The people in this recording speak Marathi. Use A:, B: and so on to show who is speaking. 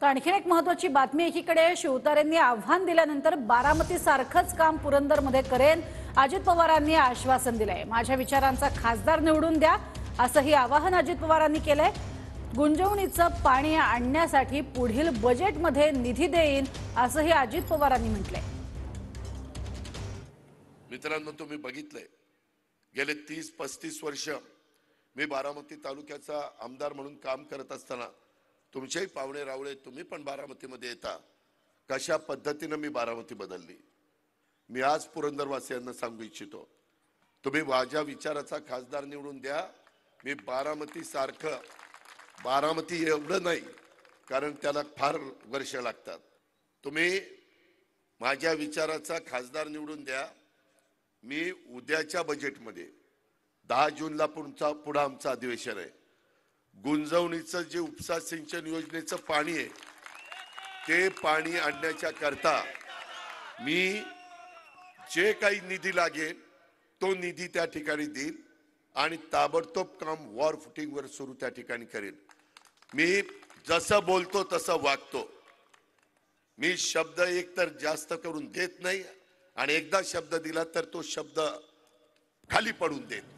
A: तर आणखीन एक महत्त्वाची बातमी, एकीकडे शिवतारेंनी आव्हान दिल्यानंतर बारामती सारखंच काम पुरंदरमध्ये करेन, अजित पवारांनी आश्वासन दिलंय। माझ्या विचारांचा खासदार निवडून द्या असंही आवाहन अजित पवारांनी केलंय। गुंजवणीचं पाणी आणण्यासाठी पुढील बजेटमध्ये निधी देईन असंही अजित पवारांनी म्हटलंय।
B: मित्रांनो, तुम्ही बघितलंय गेले 30-35 वर्ष मी बारामती तालुक्याचा आमदार म्हणून काम करत असताना तुमच्याही पावणे रावळे तुम्ही पण बारामतीमध्ये येता, कशा पद्धतीने मी बारामती बदलली। मी आज पुरंदरवासियांना सांगू इच्छितो, तुम्ही माझ्या विचाराचा खासदार निवडून द्या। मी बारामती सारखं, बारामती एवढं नाही कारण त्याला फार वर्ष लागतात, तुम्ही माझ्या विचाराचा खासदार निवडून द्या। मी उद्याच्या बजेटमध्ये 10 जूनला पुढं आमचं अधिवेशन आहे, गुंजवणीचं जे उपसा सिंचन योजनेचं पाणी आहे ते पाणी आणण्याच्या करता मी जे काही निधी लागेल तो निधी त्या ठिकाणी देईल आणि ताबडतोब काम वॉर फुटिंगवर सुरू त्या ठिकाणी करेन। मी जसं बोलतो तसं वागतो। मी शब्द एक तर जास्त करून देत नाही आणि एकदा शब्द दिला तर तो शब्द खाली पडून देत नाही।